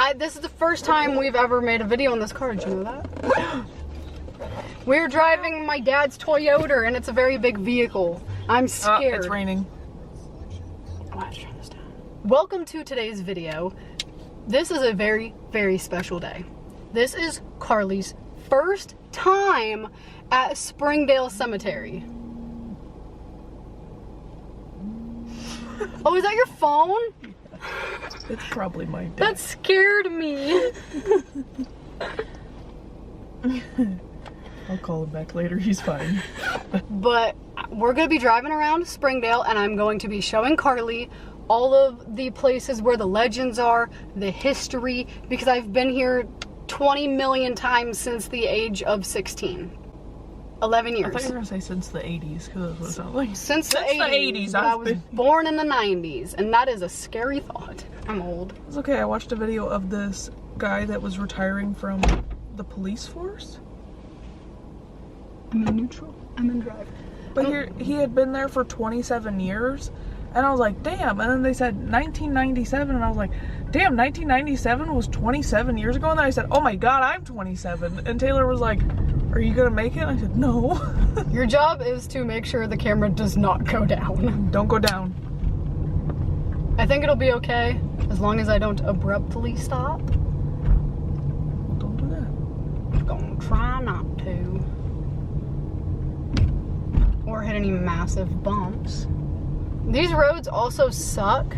This is the first time we've ever made a video on this car. Did you know that? We're driving my dad's Toyota, and it's a very big vehicle. I'm scared. It's raining. Oh, I have to turn this down. Welcome to today's video. This is a very, very special day. This is Carly's first time at Springdale Cemetery. Oh, is that your phone? It's probably my dad. That scared me. I'll call him back later, he's fine. But we're gonna be driving around Springdale, and I'm going to be showing Carly all of the places where the legends are, the history, because I've been here 20 million times since the age of 16. 11 years. I thought you were gonna say since the 80s, because that's what it sounds like. Since the 80s. I was born in the 90s, and that is a scary thought. I'm old. It's okay, I watched a video of this guy that was retiring from the police force. I'm in neutral. I'm in drive. But he had been there for 27 years, and I was like, damn. And then they said 1997, and I was like, damn, 1997 was 27 years ago? And then I said, oh my god, I'm 27. And Taylor was like, are you gonna make it? And I said, no. Your job is to make sure the camera does not go down. Don't go down. I think it'll be okay, as long as I don't abruptly stop. Don't do that. I'm gonna try not to. Or hit any massive bumps. These roads also suck.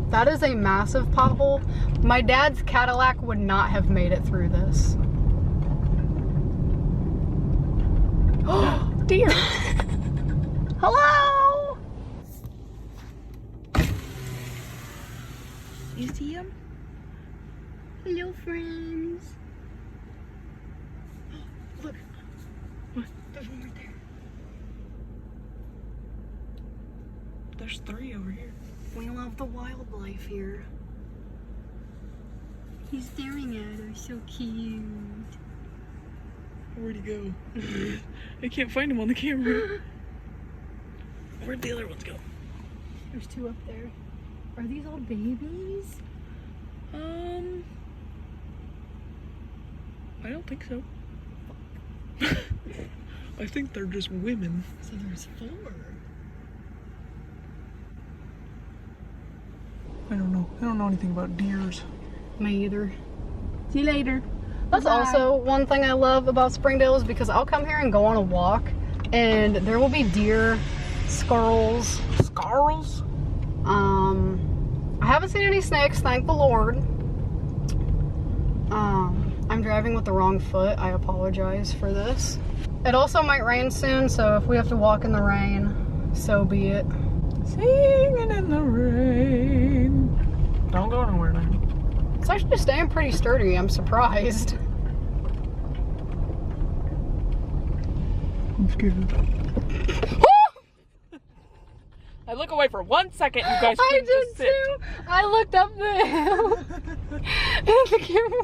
That is a massive pothole. My dad's Cadillac would not have made it through this. Oh, dear. Hello? You see him? Hello, friends. Look. There's one right there. There's 3 over here. We love the wildlife here. He's staring at her, so cute. Where'd he go? I can't find him on the camera. Where'd the other ones go? There's 2 up there. Are these all babies? I don't think so. I think they're just women. So there's 4. I don't know. I don't know anything about deers. Me either. See you later. That's also one thing I love about Springdale, is because I'll come here and go on a walk, and there will be deer, squirrels. Squirrels? I haven't seen any snakes, thank the Lord. I'm driving with the wrong foot. I apologize for this. It also might rain soon, so if we have to walk in the rain, so be it. Singing in the rain. Don't go anywhere now. It's actually staying pretty sturdy. I'm surprised. I'm scared. I look away for 1 second, you guys I couldn't just did sit. too. I looked up the hill, and the camera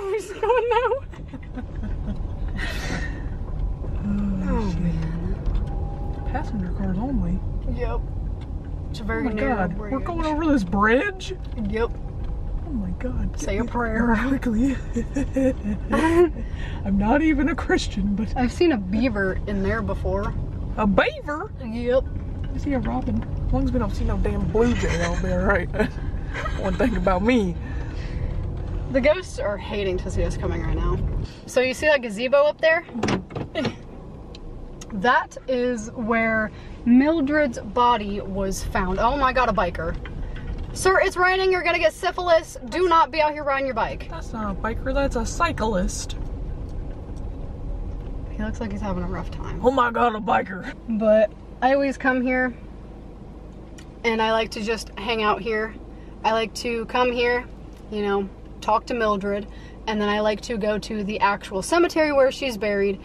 was going now. Oh man. Passenger cars only. Yep. It's a very oh my narrow god, bridge. we're going over this bridge? Yep. Oh my god. Say a prayer. Quickly. I'm not even a Christian, but... I've seen a beaver in there before. A beaver? Yep. I see a robin. As long as we don't see no damn blue jay, I'll be alright. One thing about me. The ghosts are hating to see us coming right now. So you see that gazebo up there? That is where Mildred's body was found. Oh my god, a biker. Sir, it's raining, you're gonna get syphilis. Do not be out here riding your bike. That's not a biker, that's a cyclist. He looks like he's having a rough time. Oh my god, a biker. But I always come here, and I like to just hang out here. I like to come here, you know, talk to Mildred, and then I like to go to the actual cemetery where she's buried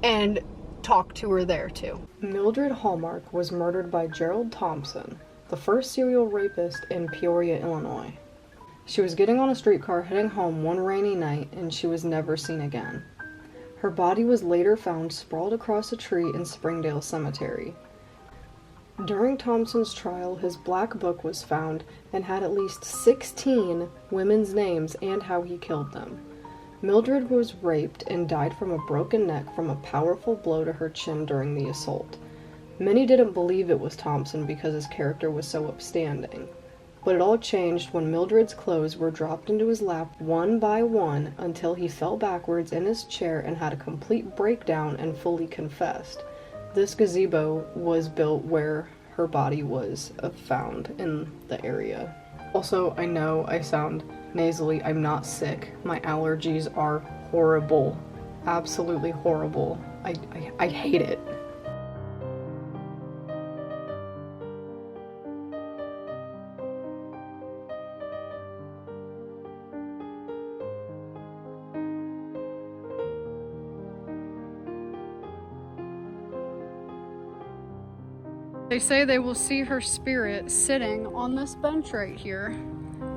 and talk to her there too. Mildred Hallmark was murdered by Gerald Thompson, the first serial rapist in Peoria, Illinois. She was getting on a streetcar heading home one rainy night, and she was never seen again. Her body was later found sprawled across a tree in Springdale Cemetery. During Thompson's trial, his black book was found and had at least 16 women's names and how he killed them. Mildred was raped and died from a broken neck from a powerful blow to her chin during the assault. Many didn't believe it was Thompson because his character was so upstanding. But it all changed when Mildred's clothes were dropped into his lap one by one until he fell backwards in his chair and had a complete breakdown and fully confessed. This gazebo was built where her body was found in the area. Also, I know I sound nasally. I'm not sick. My allergies are horrible. Absolutely horrible. I hate it. They say they will see her spirit sitting on this bench right here.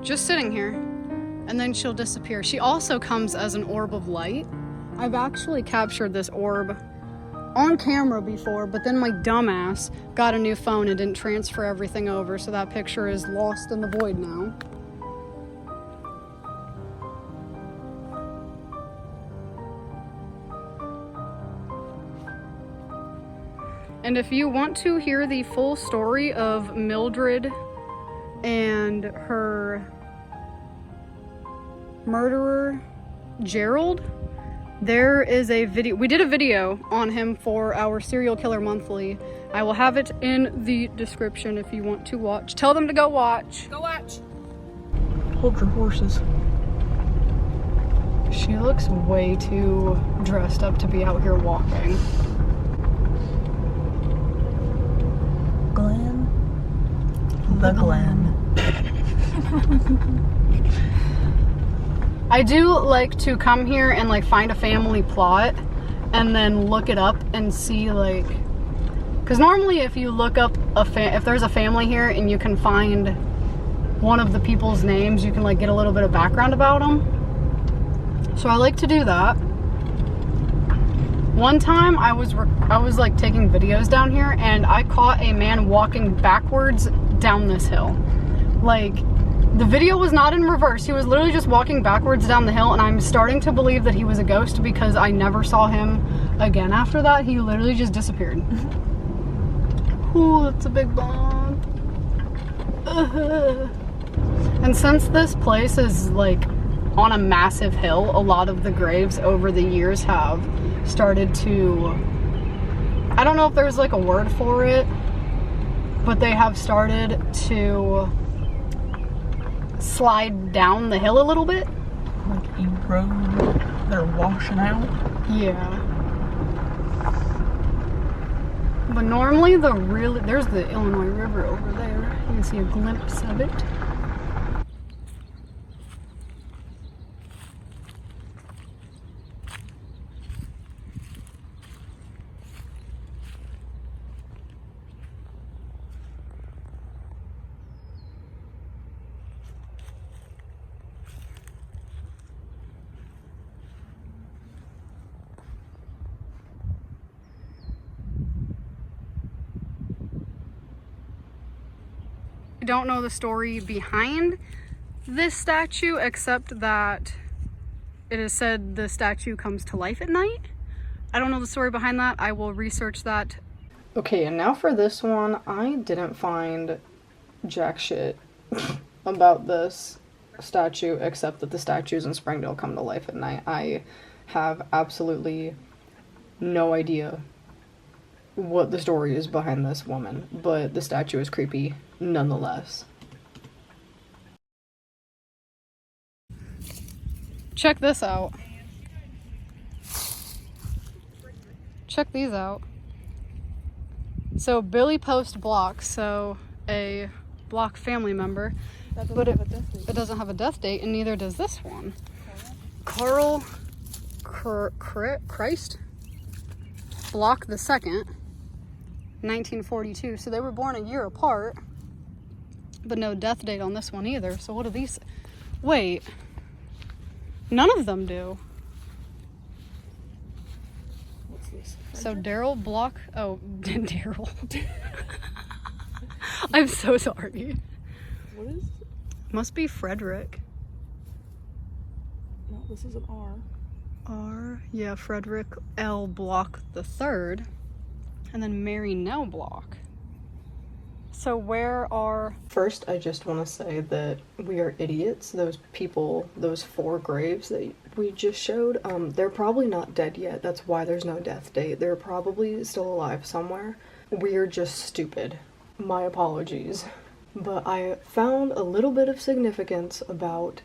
Just sitting here. And then she'll disappear. She also comes as an orb of light. I've actually captured this orb on camera before, but then my dumbass got a new phone and didn't transfer everything over, so that picture is lost in the void now. And if you want to hear the full story of Mildred and her murderer, Gerald, there is a video. We did a video on him for our Serial Killer Monthly. I will have it in the description if you want to watch. Tell them to go watch. Go watch. Hold your horses. She looks way too dressed up to be out here walking. The Glen. I do like to come here and like find a family plot and then look it up and see like, because normally if you look up if there's a family here and you can find one of the people's names, you can like get a little bit of background about them. So I like to do that. One time I was like taking videos down here and I caught a man walking backwards down this hill. Like, the video was not in reverse. He was literally just walking backwards down the hill, and I'm starting to believe that he was a ghost because I never saw him again after that. He literally just disappeared. Ooh, that's a big bump. And since this place is like on a massive hill, a lot of the graves over the years have started to, I don't know if there's like a word for it, but they have started to slide down the hill a little bit. Like erode, they're washing out. Yeah. But normally there's the Illinois River over there. You can see a glimpse of it. Don't know the story behind this statue except that it is said the statue comes to life at night. I don't know the story behind that. I will research that. Okay, and now for this one, I didn't find jack shit about this statue except that the statues in Springdale come to life at night. I have absolutely no idea what the story is behind this woman, but the statue is creepy nonetheless. Check this out. Check these out. So Billy Post Block, so a Block family member, but it doesn't have a death date, and neither does this one. Carl Christ Block the Second, 1942. So they were born a year apart, but no death date on this one either. So what do these? Wait, none of them do. What's this? So Daryl Block. Oh, Daryl. I'm so sorry. What is? Must be Frederick. No, this is an R. R, yeah, Frederick L. Block the Third, and then Mary Nell Block. So where are... First, I just want to say that we are idiots. Those people, those 4 graves that we just showed, they're probably not dead yet. That's why there's no death date. They're probably still alive somewhere. We're just stupid. My apologies. But I found a little bit of significance about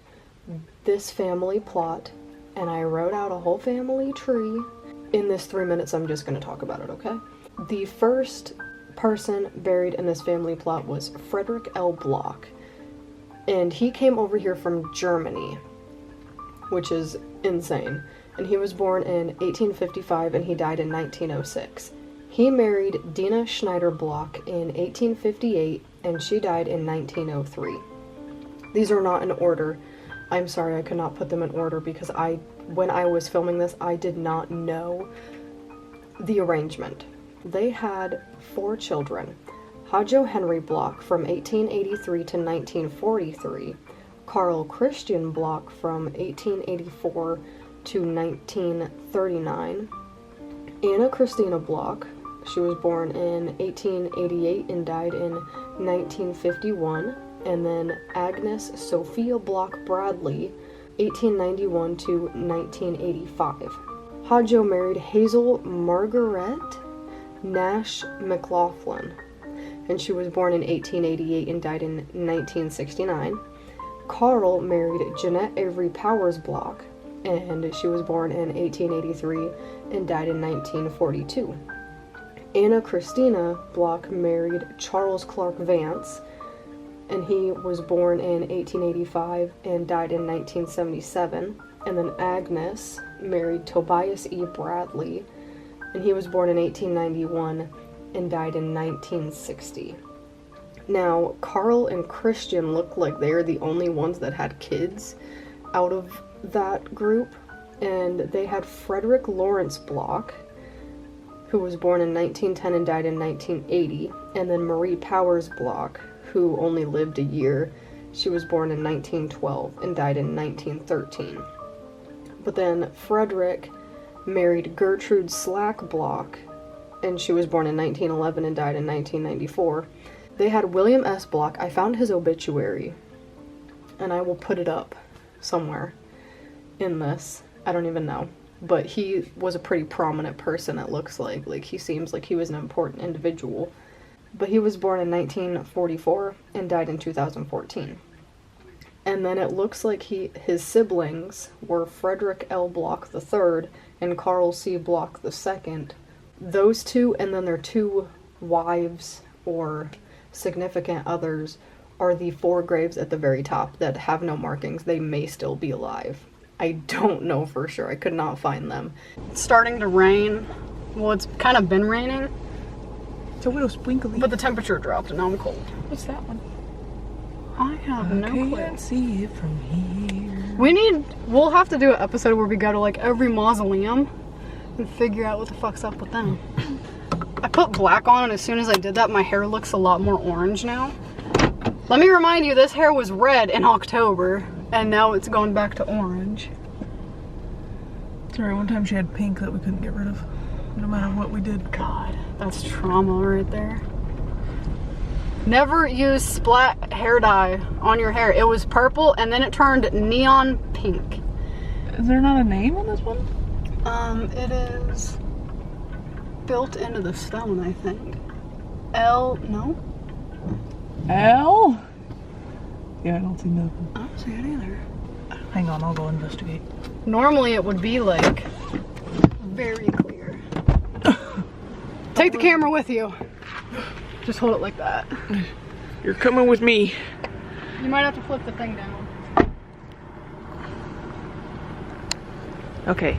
this family plot, and I wrote out a whole family tree. In this 3 minutes, I'm just going to talk about it, okay? The first person buried in this family plot was Frederick L. Block, and he came over here from Germany, which is insane. And he was born in 1855 and he died in 1906. He married Dina Schneider Block in 1858 and she died in 1903. These are not in order. I'm sorry, I could not put them in order because when I was filming this, I did not know the arrangement. They had 4 children. Hajo Henry Block from 1883 to 1943, Carl Christian Block from 1884 to 1939, Anna Christina Block, she was born in 1888 and died in 1951, and then Agnes Sophia Block Bradley, 1891 to 1985. Hajo married Hazel Margaret Nash McLaughlin, and she was born in 1888 and died in 1969. Carl married Jeanette Avery Powers Block, and she was born in 1883 and died in 1942. Anna Christina Block married Charles Clark Vance, and he was born in 1885 and died in 1977. And then Agnes married Tobias E. Bradley, and he was born in 1891 and died in 1960. Now, Carl and Christian look like they are the only ones that had kids out of that group, and they had Frederick Lawrence Block, who was born in 1910 and died in 1980, and then Marie Powers Block, who only lived a year. She was born in 1912 and died in 1913. But then Frederick married Gertrude Slack Block, and she was born in 1911 and died in 1994. They had William S. Block. I found his obituary, and I will put it up somewhere in this. I don't even know. But he was a pretty prominent person, it looks like. Like, he seems like he was an important individual. But he was born in 1944 and died in 2014. And then it looks like his siblings were Frederick L. Block III and Carl C. Block II. Those two, and then their 2 wives or significant others, are the 4 graves at the very top that have no markings. They may still be alive. I don't know for sure. I could not find them. It's starting to rain. Well, it's kind of been raining. It's a little sprinkly. But the temperature dropped and now I'm cold. What's that one? I have no clue. I can't see it from here. We'll have to do an episode where we go to like every mausoleum and figure out what the fuck's up with them. I put black on, and as soon as I did that, my hair looks a lot more orange now. Let me remind you, this hair was red in October, and now it's going back to orange. Sorry, one time she had pink that we couldn't get rid of, no matter what we did. God, that's trauma right there. Never use splat hair dye on your hair. It was purple, and then it turned neon pink. Is there not a name on this one? It is built into the stone, I think. No? L? Yeah, I don't see nothing. I don't see it either. Hang on, I'll go investigate. Normally it would be like very clear. Take the camera with you. Just hold it like that. You're coming with me. You might have to flip the thing down. Okay.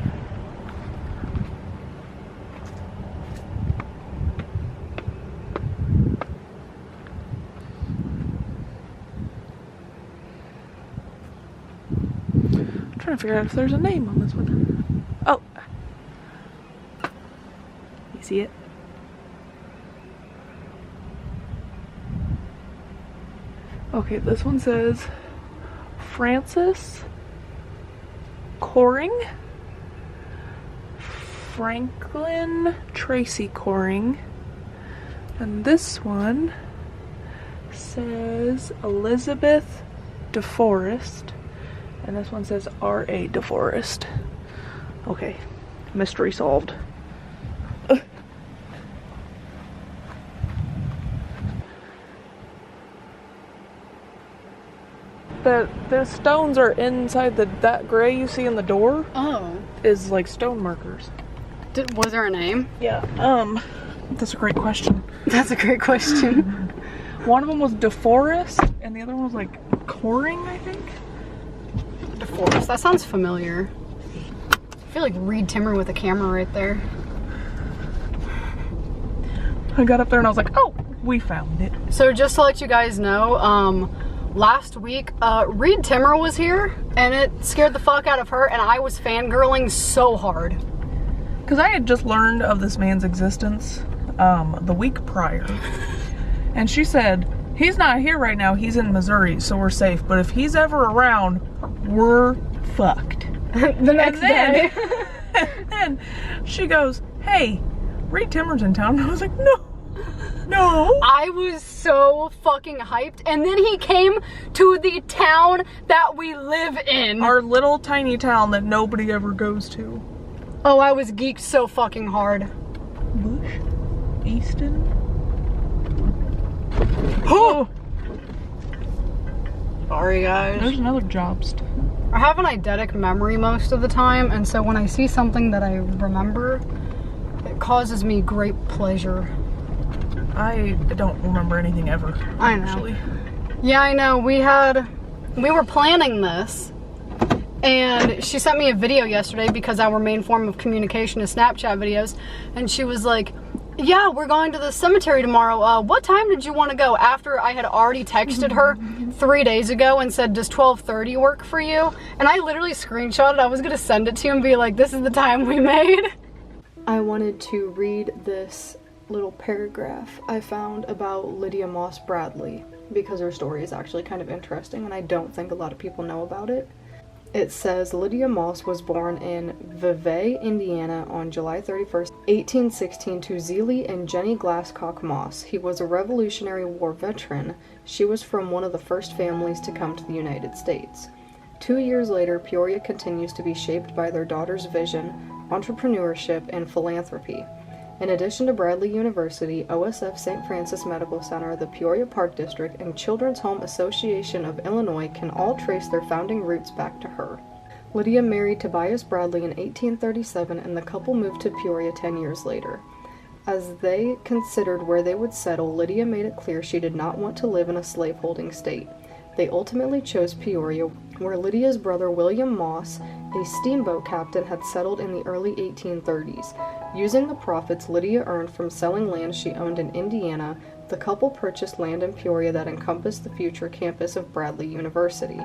I'm trying to figure out if there's a name on this one. Oh. You see it? Okay, this one says Francis Coring, Franklin Tracy Coring, and this one says Elizabeth DeForest, and this one says R.A. DeForest. Okay, mystery solved. The stones are inside that gray you see in the door. Oh. Is like stone markers. Was there a name? Yeah. That's a great question. That's a great question. One of them was DeForest, and the other one was like Coring, I think. DeForest. That sounds familiar. I feel like Reed Timmer with a camera right there. I got up there and I was like, oh, we found it. So just to let you guys know, last week, Reed Timmer was here, and it scared the fuck out of her, and I was fangirling so hard. Because I had just learned of this man's existence the week prior. And she said, he's not here right now, he's in Missouri, so we're safe. But if he's ever around, we're fucked. The next day. And then she goes, hey, Reed Timmer's in town. And I was like, no. I was so fucking hyped. And then he came to the town that we live in. Our little tiny town that nobody ever goes to. Oh, I was geeked so fucking hard. Bush? Easton? Oh! Sorry, guys. There's another jobst. I have an eidetic memory most of the time, and so when I see something that I remember, it causes me great pleasure. I don't remember anything ever. I know. Actually. Yeah, I know. We were planning this, and she sent me a video yesterday because our main form of communication is Snapchat videos, and she was like, yeah, we're going to the cemetery tomorrow. What time did you want to go? After I had already texted her 3 days ago and said, does 12:30 work for you? And I literally screenshotted. I was going to send it to you and be like, this is the time we made. I wanted to read this little paragraph I found about Lydia Moss Bradley because her story is actually kind of interesting and I don't think a lot of people know about it. It says, Lydia Moss was born in Vevey, Indiana on July 31st, 1816 to Zelie and Jenny Glasscock Moss. He was a Revolutionary War veteran. She was from one of the first families to come to the United States. 2 years later, Peoria continues to be shaped by their daughter's vision, entrepreneurship, and philanthropy. In addition to Bradley University, OSF St. Francis Medical Center, the Peoria Park District, and Children's Home Association of Illinois can all trace their founding roots back to her. Lydia married Tobias Bradley in 1837, and the couple moved to Peoria 10 years later. As they considered where they would settle, Lydia made it clear she did not want to live in a slaveholding state. They ultimately chose Peoria, where Lydia's brother William Moss, a steamboat captain, had settled in the early 1830s. Using the profits Lydia earned from selling land she owned in Indiana, the couple purchased land in Peoria that encompassed the future campus of Bradley University,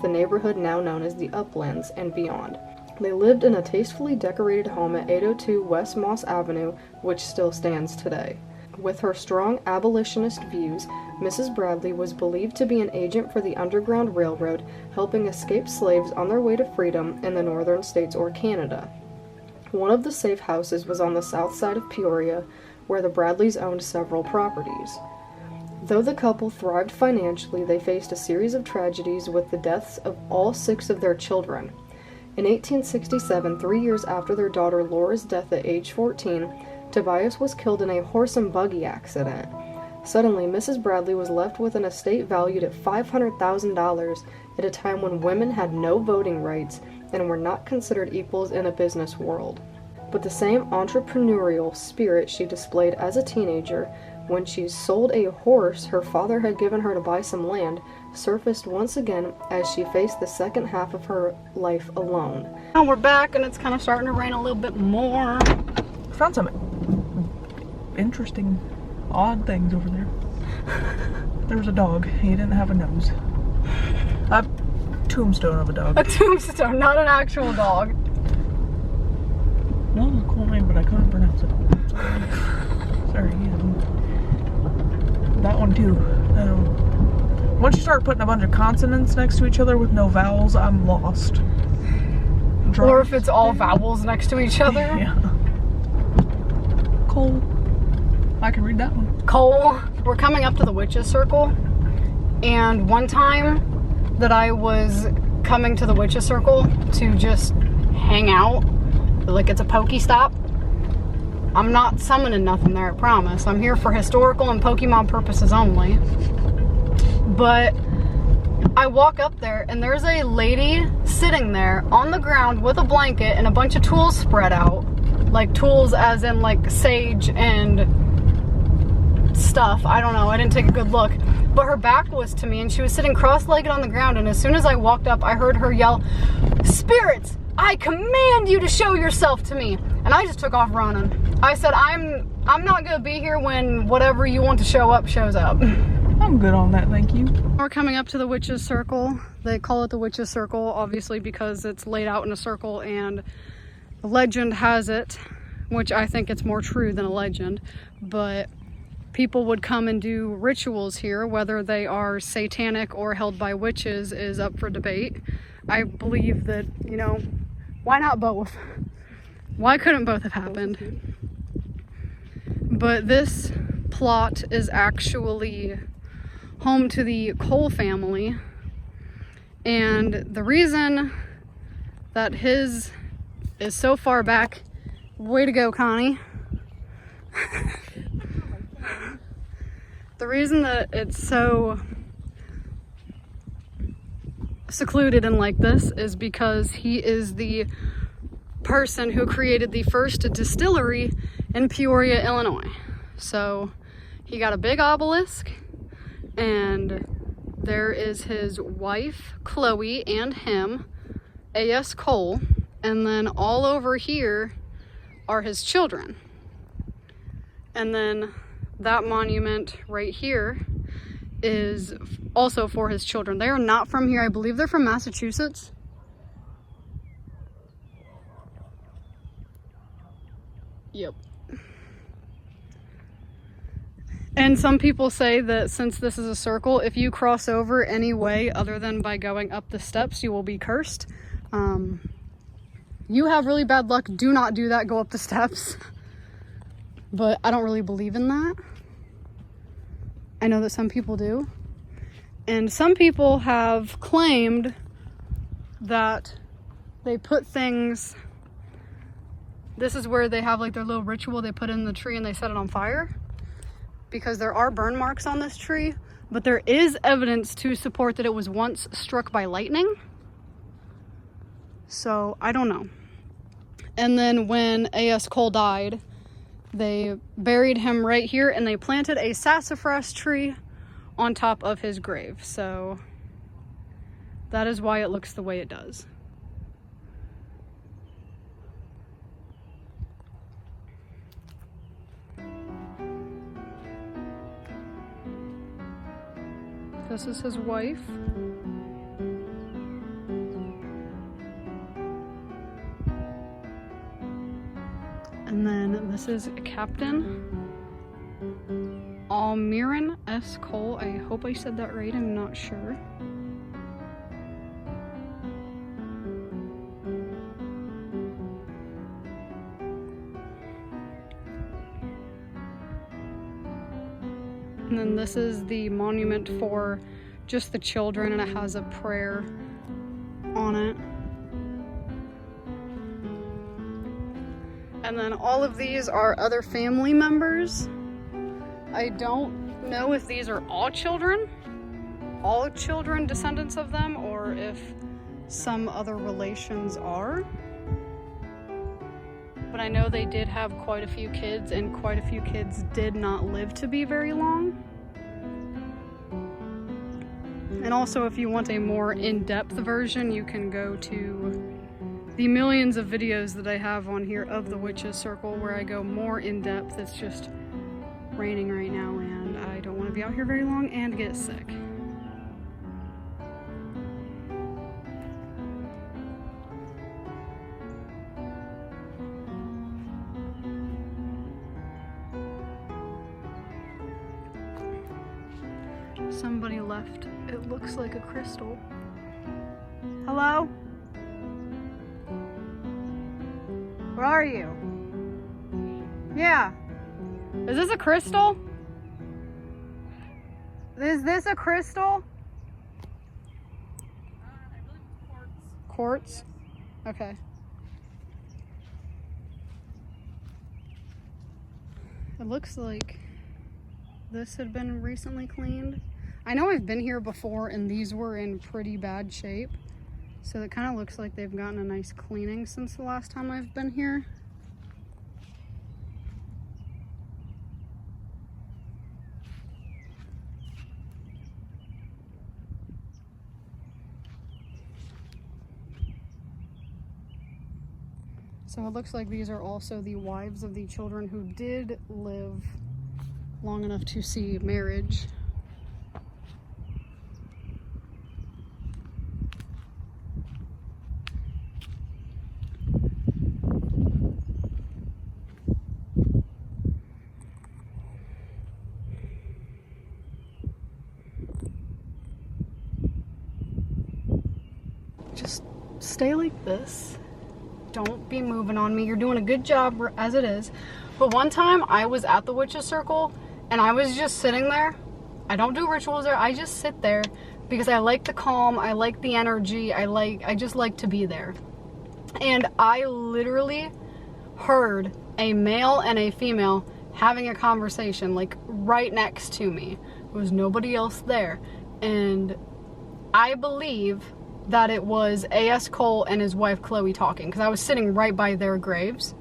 the neighborhood now known as the Uplands, and beyond. They lived in a tastefully decorated home at 802 West Moss Avenue, which still stands today. With her strong abolitionist views, Mrs. Bradley was believed to be an agent for the Underground Railroad, helping escaped slaves on their way to freedom in the northern states or Canada. One of the safe houses was on the south side of Peoria, where the Bradleys owned several properties. Though the couple thrived financially, they faced a series of tragedies with the deaths of all 6 of their children. In 1867, 3 years after their daughter Laura's death at age 14, Tobias was killed in a horse and buggy accident. Suddenly, Mrs. Bradley was left with an estate valued at $500,000 at a time when women had no voting rights and were not considered equals in a business world. But the same entrepreneurial spirit she displayed as a teenager when she sold a horse her father had given her to buy some land surfaced once again as she faced the second half of her life alone. Now we're back and it's kind of starting to rain a little bit more. Found some interesting, odd things over there. There was a dog. He didn't have a nose. A tombstone of a dog. A tombstone, not an actual dog. Well, it was a cool name, but I couldn't pronounce it. Sorry. Yeah. That one too. Once you start putting a bunch of consonants next to each other with no vowels, I'm lost. Or if it's all vowels next to each other. Yeah. Cole. I can read that one. Cole. We're coming up to the Witch's Circle. And one time that I was coming to the Witch's Circle to just hang out, like it's a Pokestop. I'm not summoning nothing there, I promise. I'm here for historical and Pokemon purposes only. But I walk up there and there's a lady sitting there on the ground with a blanket and a bunch of tools spread out. Like tools as in like sage and stuff. I don't know, I didn't take a good look. But her back was to me and she was sitting cross-legged on the ground, and as soon as I walked up, I heard her yell, "Spirits, I command you to show yourself to me." And I just took off running. I said, I'm not gonna be here when whatever you want to show up shows up. I'm good on that, thank you. We're coming up to the Witch's Circle. They call it the Witch's Circle, obviously, because it's laid out in a circle, and legend has it, which I think it's more true than a legend, but people would come and do rituals here. Whether they are satanic or held by witches is up for debate. I believe that, you know, why not both? Why couldn't both have happened? But this plot is actually home to the Cole family, and the reason that his is so far back, way to go, Connie. The reason that it's so secluded and like this is because he is the person who created the first distillery in Peoria, Illinois. So he got a big obelisk, and there is his wife, Chloe, and him, A.S. Cole, and then all over here are his children. And then that monument right here is also for his children. They are not from here. I believe they're from Massachusetts. Yep. And some people say that since this is a circle, if you cross over any way other than by going up the steps, you will be cursed. You have really bad luck. Do not do that. Go up the steps. But I don't really believe in that. I know that some people do. And some people have claimed that they put things, this is where they have like their little ritual, they put it in the tree and they set it on fire. Because there are burn marks on this tree, but there is evidence to support that it was once struck by lightning. So I don't know. And then when A.S. Cole died, they buried him right here and they planted a sassafras tree on top of his grave. So that is why it looks the way it does. This is his wife. And then this is Captain Almiran S. Cole. I hope I said that right, I'm not sure. And then this is the monument for just the children, and it has a prayer on it. And then all of these are other family members. I don't know if these are all children descendants of them, or if some other relations are. But I know they did have quite a few kids, and quite a few kids did not live to be very long. And also, if you want a more in-depth version, you can go to the millions of videos that I have on here of the Witch's Circle, where I go more in-depth. It's just raining right now, and I don't want to be out here very long and get sick. Somebody left. It looks like a crystal. Hello? Where are you? Yeah. Is this a crystal? Is this a crystal? I believe it's quartz. Quartz? Okay. It looks like this had been recently cleaned. I know I've been here before and these were in pretty bad shape. So it kind of looks like they've gotten a nice cleaning since the last time I've been here. So it looks like these are also the wives of the children who did live long enough to see marriage. Just stay like this. Don't be moving on me. You're doing a good job as it is. But one time I was at the witch's circle and I was just sitting there. I don't do rituals there. I just sit there because I like the calm. I like the energy. I just like to be there. And I literally heard a male and a female having a conversation like right next to me. There was nobody else there. And I believe that it was A.S. Cole and his wife Chloe talking, because I was sitting right by their graves.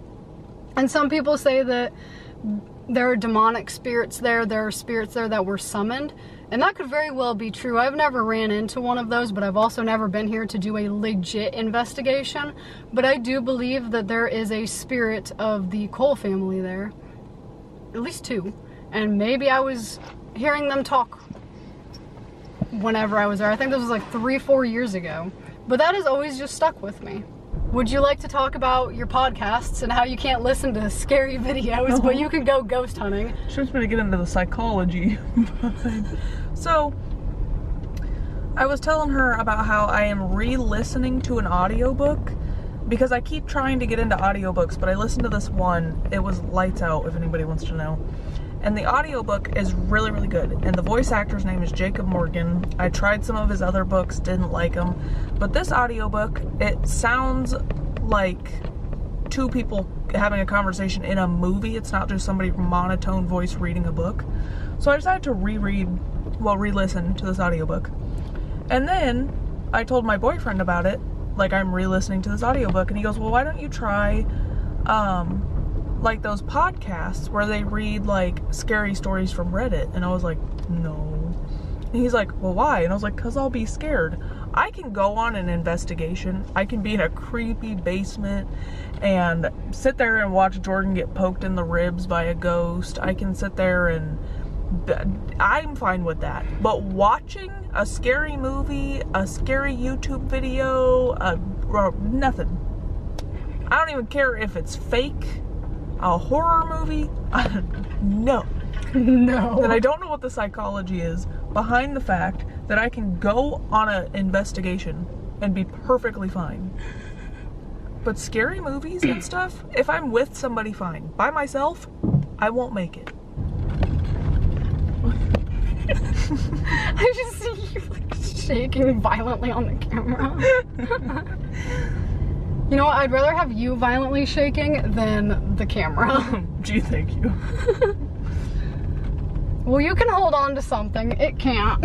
And some people say that there are demonic spirits there, there are spirits there that were summoned, and that could very well be true. I've never ran into one of those, but I've also never been here to do a legit investigation. But I do believe that there is a spirit of the Cole family there, at least two, and maybe I was hearing them talk whenever I was there. I think this was like 3-4 years ago. But that has always just stuck with me. Would you like to talk about your podcasts and how you can't listen to scary videos, but you can go ghost hunting? She wants me to get into the psychology. So, I was telling her about how I am re-listening to an audiobook because I keep trying to get into audiobooks, but I listened to this one. It was Lights Out, if anybody wants to know. And the audiobook is really, really good. And the voice actor's name is Jacob Morgan. I tried some of his other books, didn't like them. But this audiobook, it sounds like two people having a conversation in a movie. It's not just somebody monotone voice reading a book. So I decided to re-listen to this audiobook. And then I told my boyfriend about it. Like, I'm re-listening to this audiobook. And he goes, well, why don't you try like those podcasts where they read like scary stories from Reddit? And I was like, no. And he's like, well, why? And I was like, because I'll be scared. I can go on an investigation. I can be in a creepy basement and sit there and watch Jordan get poked in the ribs by a ghost. I can sit there and I'm fine with that. But watching a scary movie, a scary YouTube video, nothing. I don't even care if it's fake. A horror movie? No. No. And I don't know what the psychology is behind the fact that I can go on an investigation and be perfectly fine. But scary movies and stuff, if I'm with somebody, fine. By myself, I won't make it. I just see you like shaking violently on the camera. You know what? I'd rather have you violently shaking than the camera. Gee, thank you. Well, you can hold on to something. It can't.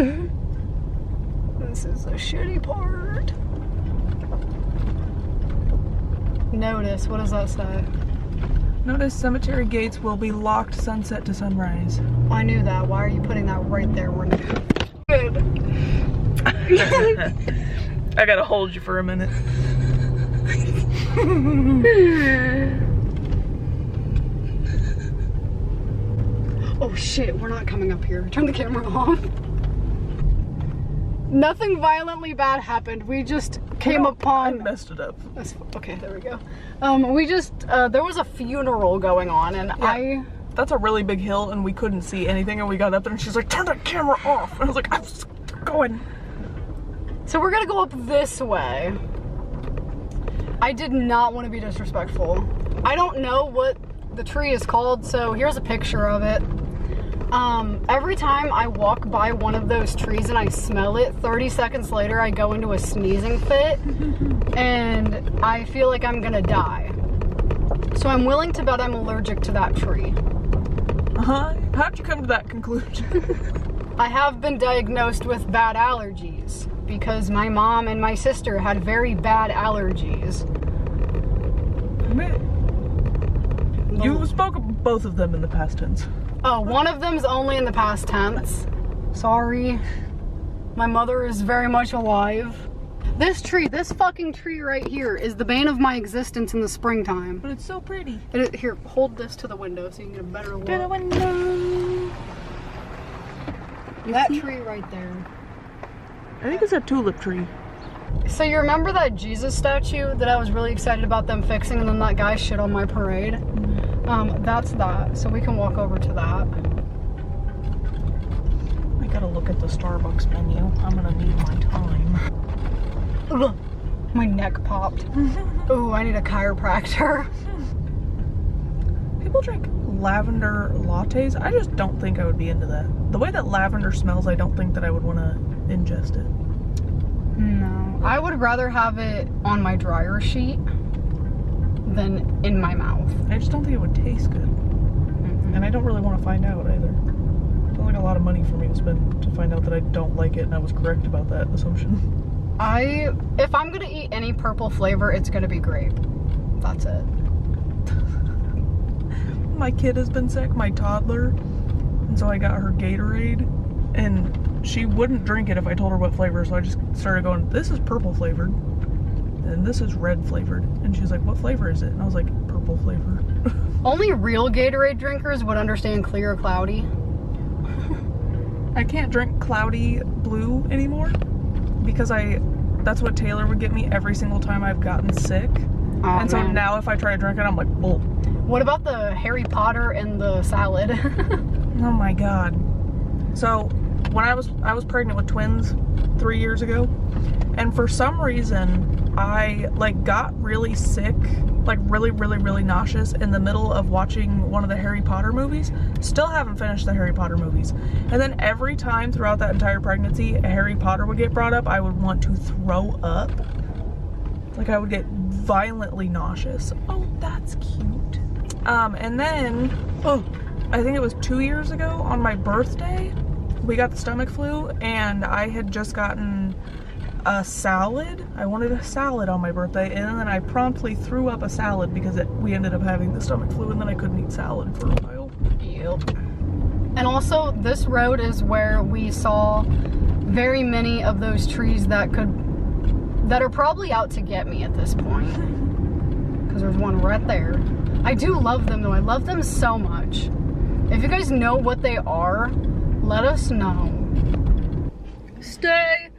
This is the shitty part. Notice. What does that say? Notice cemetery gates will be locked sunset to sunrise. I knew that. Why are you putting that right there? We're good. I gotta hold you for a minute. Oh shit, we're not coming up here. Turn the camera off. Nothing violently bad happened. We just came upon... I messed it up. Okay, there we go. We just, there was a funeral going on and yeah. that's a really big hill and we couldn't see anything, and we got up there and she's like, turn that camera off. And I was like, I'm just going. So we're gonna go up this way. I did not want to be disrespectful. I don't know what the tree is called, so here's a picture of it. Every time I walk by one of those trees and I smell it, 30 seconds later I go into a sneezing fit and I feel like I'm gonna die. So I'm willing to bet I'm allergic to that tree. How'd you come to that conclusion? I have been diagnosed with bad allergies because my mom and my sister had very bad allergies. You spoke of both of them in the past tense. Oh, one of them's only in the past tense. Sorry. My mother is very much alive. This tree, this fucking tree right here is the bane of my existence in the springtime. But it's so pretty. Here, hold this to the window so you can get a better look. To the window. That tree right there. I think it's a tulip tree. So you remember that Jesus statue that I was really excited about them fixing and then that guy shit on my parade? That's that. So we can walk over to that. I gotta look at the Starbucks menu. I'm gonna need my time. Ugh, my neck popped. Ooh, I need a chiropractor. People drink lavender lattes. I just don't think I would be into that. The way that lavender smells, I don't think that I would want to ingest it. No, I would rather have it on my dryer sheet than in my mouth. I just don't think it would taste good. And I don't really want to find out either. It's like a lot of money for me to spend to find out that I don't like it, and I was correct about that assumption. If I'm gonna eat any purple flavor, it's gonna be grape. That's it. My kid has been sick, my toddler, and so I got her Gatorade, and she wouldn't drink it if I told her what flavor, so I just started going, this is purple flavored, and this is red flavored. And she was like, what flavor is it? And I was like, purple flavor. Only real Gatorade drinkers would understand clear or cloudy. I can't drink cloudy blue anymore because that's what Taylor would get me every single time I've gotten sick. Oh, and so man. now if I try to drink it, I'm like, bull. What about the Harry Potter and the salad? Oh my God. So when I was pregnant with twins 3 years ago, and for some reason I like got really sick, like really nauseous in the middle of watching one of the Harry Potter movies. Still haven't finished the Harry Potter movies. And then every time throughout that entire pregnancy Harry Potter would get brought up, I would want to throw up. Like I would get violently nauseous. Oh, that's cute. And then, I think it was 2 years ago on my birthday, we got the stomach flu, and I had just gotten a salad. I wanted a salad on my birthday, and then I promptly threw up a salad because we ended up having the stomach flu, and then I couldn't eat salad for a while. Yep. And also, this road is where we saw very many of those trees that are probably out to get me at this point. Because there's one right there. I do love them though. I love them so much. If you guys know what they are, let us know. Stay.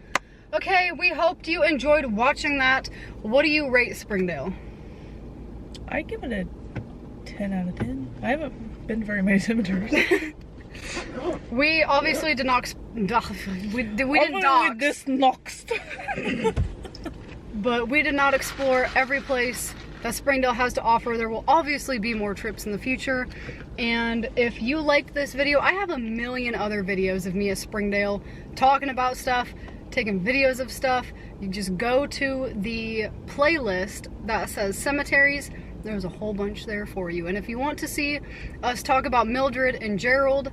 Okay, we hoped you enjoyed watching that. What do you rate Springdale? I give it a 10 out of 10. I haven't been to very many cemeteries. We obviously did not. We didn't dox. But we did not explore every place that Springdale has to offer. There will obviously be more trips in the future. And if you liked this video, I have a million other videos of me at Springdale talking about stuff, taking videos of stuff. You just go to the playlist that says cemeteries. There's a whole bunch there for you. And if you want to see us talk about Mildred and Gerald,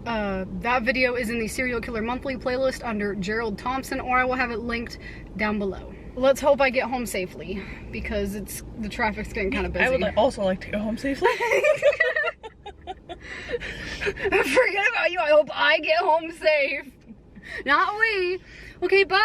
that video is in the Serial Killer Monthly playlist under Gerald Thompson, or I will have it linked down below. Let's hope I get home safely, because the traffic's getting kind of busy. I would also like to go home safely. Forget about you, I hope I get home safe. Not we. Okay, bye!